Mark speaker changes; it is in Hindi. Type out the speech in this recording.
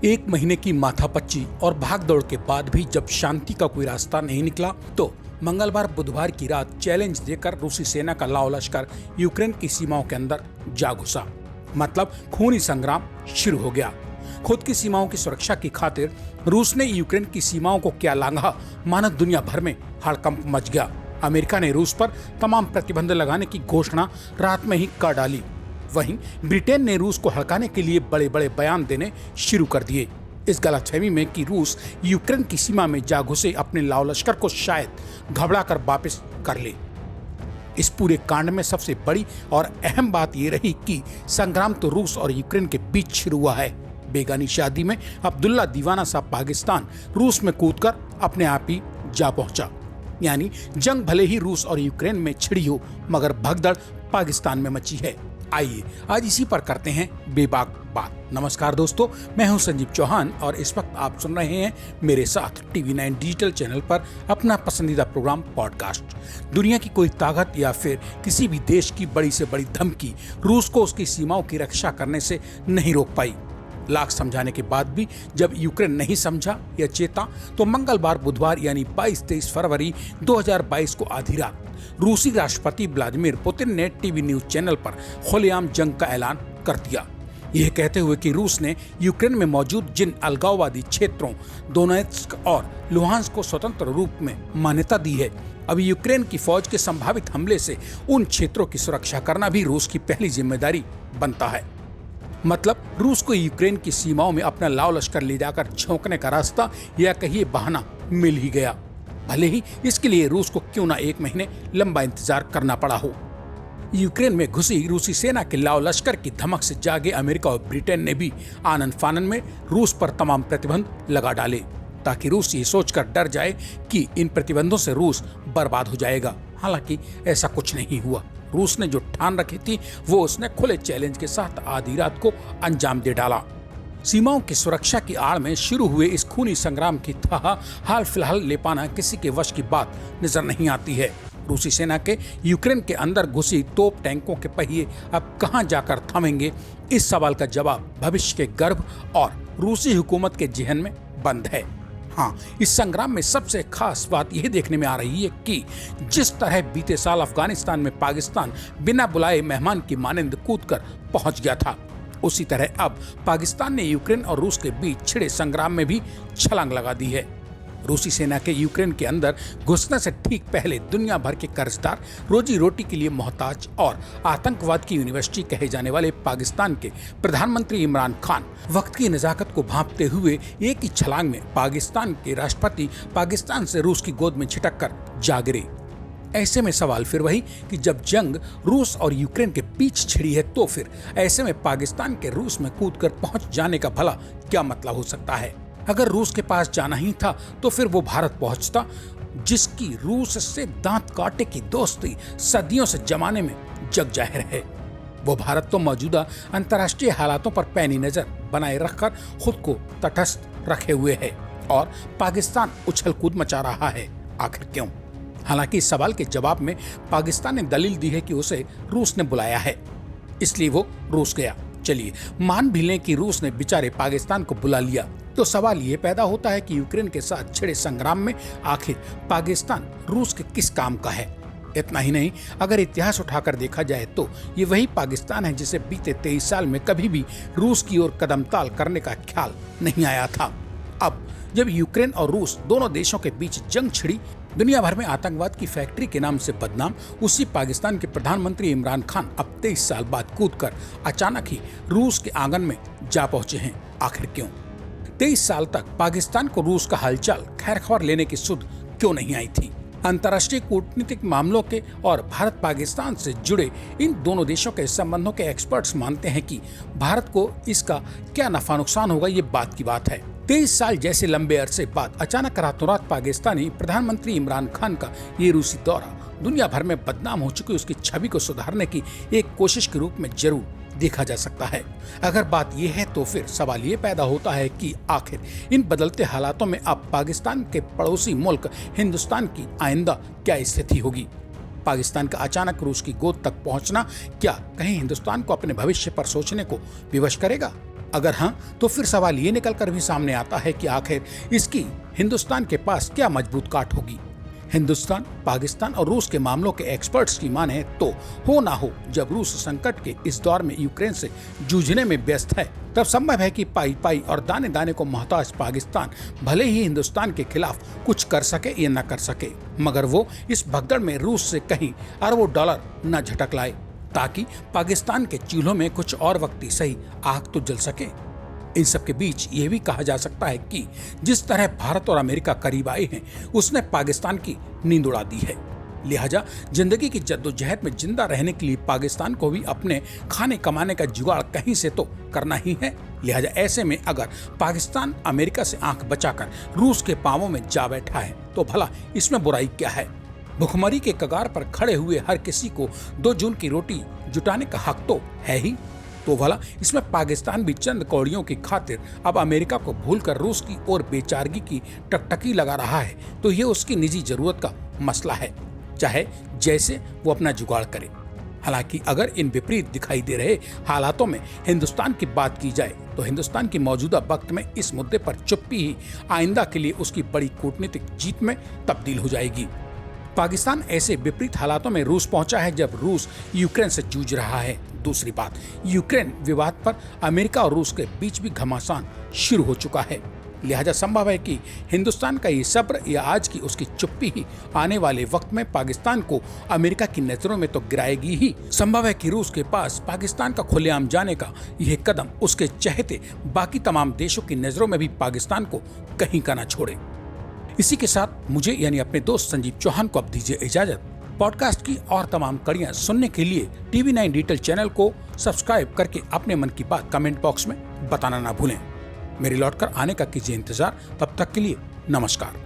Speaker 1: एक महीने की माथापच्ची और भागदौड़ के बाद भी जब शांति का कोई रास्ता नहीं निकला तो मंगलवार बुधवार की रात चैलेंज देकर रूसी सेना का लाव लश्कर यूक्रेन की सीमाओं के अंदर जा घुसा। मतलब खूनी संग्राम शुरू हो गया। खुद की सीमाओं की सुरक्षा की खातिर रूस ने यूक्रेन की सीमाओं को क्या लांघा, मानो दुनिया भर में हड़कंप मच गया। अमेरिका ने रूस पर तमाम प्रतिबंध लगाने की घोषणा रात में ही कर डाली। वहीं ब्रिटेन ने रूस को हड़काने के लिए बड़े बड़े बयान देने शुरू कर दिए। इस गलतफहमी में कि रूस यूक्रेन की सीमा में जा घुसे अपने लाव लश्कर को शायद घबरा कर वापस कर ले। इस पूरे कांड में सबसे बड़ी और अहम बात यह रही कि संग्राम तो रूस और यूक्रेन के बीच शुरू हुआ है। बेगानी शादी में अब्दुल्ला दीवाना सा पाकिस्तान रूस में कूदकर अपने आप ही जा पहुंचा। यानी जंग भले ही रूस और यूक्रेन में छिड़ी हो, मगर भगदड़ पाकिस्तान में मची है। आइए आज इसी पर करते हैं बेबाक बात। नमस्कार दोस्तों, मैं हूं संजीव चौहान और इस वक्त आप सुन रहे हैं मेरे साथ TV9 डिजिटल चैनल पर अपना पसंदीदा प्रोग्राम पॉडकास्ट। दुनिया की कोई ताकत या फिर किसी भी देश की बड़ी से बड़ी धमकी रूस को उसकी सीमाओं की रक्षा करने से नहीं रोक पाई। लाख समझाने के बाद भी जब यूक्रेन नहीं समझा या चेता तो मंगलवार बुधवार यानी 22-23 फरवरी 2022 को आधी रात रूसी राष्ट्रपति व्लादिमीर पुतिन ने टीवी न्यूज चैनल पर खुलेआम जंग का ऐलान कर दिया। यह कहते हुए कि रूस ने यूक्रेन में मौजूद जिन अलगाववादी क्षेत्रों दोनेत्स्क और लुहांस्क को स्वतंत्र रूप में मान्यता दी है, अभी यूक्रेन की फौज के संभावित हमले से उन क्षेत्रों की सुरक्षा करना भी रूस की पहली जिम्मेदारी बनता है। मतलब रूस को यूक्रेन की सीमाओं में अपना लाव लश्कर ले जाकर झोंकने का रास्ता या कहिए बहाना मिल ही गया, भले ही इसके लिए रूस को क्यों ना एक महीने लंबा इंतजार करना पड़ा हो। यूक्रेन में घुसी रूसी सेना के लाव लश्कर की धमक से जागे अमेरिका और ब्रिटेन ने भी आनन फानन में रूस पर तमाम प्रतिबंध लगा डाले, ताकि रूस ये सोचकर डर जाए कि इन प्रतिबंधों से रूस बर्बाद हो जाएगा। हालांकि ऐसा कुछ नहीं हुआ। रूस ने जो ठान रखी थी वो उसने खुले चैलेंज के साथ आधी रात को अंजाम दे डाला। सीमाओं की सुरक्षा की आड़ में शुरू हुए इस खूनी संग्राम की थाह हाल फिलहाल ले पाना किसी के वश की बात नजर नहीं आती है। रूसी सेना के यूक्रेन के अंदर घुसी तोप टैंकों के पहिए अब कहां जाकर थमेंगे, इस सवाल का जवाब भविष्य के गर्भ और रूसी हुकूमत के जहन में बंद है। हाँ, इस संग्राम में सबसे खास बात यह देखने में आ रही है कि जिस तरह बीते साल अफगानिस्तान में पाकिस्तान बिना बुलाए मेहमान की मानंद कूदकर पहुंच गया था, उसी तरह अब पाकिस्तान ने यूक्रेन और रूस के बीच छिड़े संग्राम में भी छलांग लगा दी है। रूसी सेना के यूक्रेन के अंदर घुसने से ठीक पहले दुनिया भर के कर्जदार, रोजी रोटी के लिए मोहताज और आतंकवाद की यूनिवर्सिटी कहे जाने वाले पाकिस्तान के प्रधानमंत्री इमरान खान वक्त की नजाकत को भांपते हुए एक ही छलांग में पाकिस्तान के राष्ट्रपति पाकिस्तान से रूस की गोद में छिटक कर जा गिरे। ऐसे में सवाल फिर वही कि जब जंग रूस और यूक्रेन के बीच छिड़ी है तो फिर ऐसे में पाकिस्तान के रूस में कूदकर पहुंच जाने का भला क्या मतलब हो सकता है। अगर रूस के पास जाना ही था तो फिर वो भारत पहुंचता, जिसकी रूस से दांत काटे की दोस्ती सदियों से जमाने में जग जाहिर है। वो भारत तो मौजूदा अंतर्राष्ट्रीय हालातों पर पैनी नजर बनाए रखकर खुद को तटस्थ रखे हुए है और पाकिस्तान उछल कूद मचा रहा है। आखिर क्यों? हालांकि इस सवाल के जवाब में पाकिस्तान ने दलील दी है कि उसे रूस ने बुलाया है, इसलिए वो रूस गया। चलिए मान भी लें कि रूस ने बेचारे पाकिस्तान को बुला लिया, तो सवाल ये पैदा होता है कि यूक्रेन के साथ छिड़े संग्राम में आखिर पाकिस्तान रूस के किस काम का है। इतना ही नहीं, अगर इतिहास उठाकर देखा जाए तो ये वही पाकिस्तान है जिसे बीते 23 साल में कभी भी रूस की ओर कदमताल करने का ख्याल नहीं आया था। अब जब यूक्रेन और रूस दोनों देशों के बीच जंग छिड़ी, दुनिया भर में आतंकवाद की फैक्ट्री के नाम से बदनाम उसी पाकिस्तान के प्रधानमंत्री इमरान खान अब 23 साल बाद कूदकर अचानक ही रूस के आंगन में जा पहुंचे हैं। आखिर क्यों? 23 साल तक पाकिस्तान को रूस का हालचाल खैर खबर लेने की सुध क्यों नहीं आई थी? अंतर्राष्ट्रीय कूटनीतिक मामलों के और भारत पाकिस्तान से जुड़े इन दोनों देशों के संबंधों के एक्सपर्ट्स मानते हैं कि भारत को इसका क्या नफा नुकसान होगा, ये बात की बात है। 23 साल जैसे लंबे अरसे बाद अचानक रातों रात पाकिस्तानी प्रधानमंत्री इमरान खान का ये रूसी दौरा दुनिया भर में बदनाम हो चुकी उसकी छवि को सुधारने की एक कोशिश के रूप में जरूर देखा जा सकता है। अगर बात यह है तो फिर सवाल ये पैदा होता है कि आखिर इन बदलते हालातों में अब पाकिस्तान के पड़ोसी मुल्क हिंदुस्तान की आइंदा क्या स्थिति होगी। पाकिस्तान का अचानक रूस की गोद तक पहुंचना क्या कहीं हिंदुस्तान को अपने भविष्य पर सोचने को विवश करेगा? अगर हाँ, तो फिर सवाल ये निकलकर भी सामने आता है कि आखिर इसकी हिंदुस्तान के पास क्या मजबूत काट होगी। हिंदुस्तान, पाकिस्तान और रूस के मामलों के एक्सपर्ट्स की माने तो हो ना हो, जब रूस संकट के इस दौर में यूक्रेन से जूझने में व्यस्त है, तब संभव है कि पाई पाई और दाने दाने को मोहताज पाकिस्तान भले ही हिंदुस्तान के खिलाफ कुछ कर सके या न कर सके, मगर वो इस भगदड़ में रूस से कहीं अरबों डॉलर न झटक लाए, ताकि पाकिस्तान के चूल्हों में कुछ और वक्ती सही आग तो जल सके। इन सब के बीच ये भी कहा जा सकता है कि जिस तरह भारत और अमेरिका करीब आए हैं, उसने पाकिस्तान की नींद उड़ा दी है। लिहाजा जिंदगी की जद्दोजहद में जिंदा रहने के लिए पाकिस्तान को भी अपने खाने कमाने का जुगाड़ कहीं से तो करना ही है। लिहाजा ऐसे में अगर पाकिस्तान अमेरिका से आंख बचाकर रूस के पांवों में जा बैठा है, तो भला इसमें बुराई क्या है। भुखमरी के कगार पर खड़े हुए हर किसी को 2 जून की रोटी जुटाने का हक तो है ही, तो भला इसमें पाकिस्तान भी चंद कौड़ियों की खातिर अब अमेरिका को भूलकर रूस की ओर बेचारगी की टकटकी लगा रहा है, तो ये उसकी निजी जरूरत का मसला है, चाहे जैसे वो अपना जुगाड़ करे। हालांकि अगर इन विपरीत दिखाई दे रहे हालातों में हिंदुस्तान की बात की जाए, तो हिंदुस्तान की मौजूदा वक्त में इस मुद्दे पर चुप्पी ही आइंदा के लिए उसकी बड़ी कूटनीतिक जीत में तब्दील हो जाएगी। पाकिस्तान ऐसे विपरीत हालातों में रूस पहुंचा है जब रूस यूक्रेन से जूझ रहा है। दूसरी बात, यूक्रेन विवाद पर अमेरिका और रूस के बीच भी घमासान शुरू हो चुका है। लिहाजा संभव है कि हिंदुस्तान का ये सब्र या आज की उसकी चुप्पी ही आने वाले वक्त में पाकिस्तान को अमेरिका की नजरों में तो गिराएगी ही। संभव है कि रूस के पास पाकिस्तान का खुलेआम जाने का यह कदम उसके चहेते बाकी तमाम देशों की नजरों में भी पाकिस्तान को कहीं का न छोड़े। इसी के साथ मुझे यानी अपने दोस्त संजीव चौहान को अब दीजिए इजाजत। पॉडकास्ट की और तमाम कड़ियां सुनने के लिए TV9 डिजिटल चैनल को सब्सक्राइब करके अपने मन की बात कमेंट बॉक्स में बताना ना भूलें। मेरे लौटकर आने का कीजिए इंतजार। तब तक के लिए नमस्कार।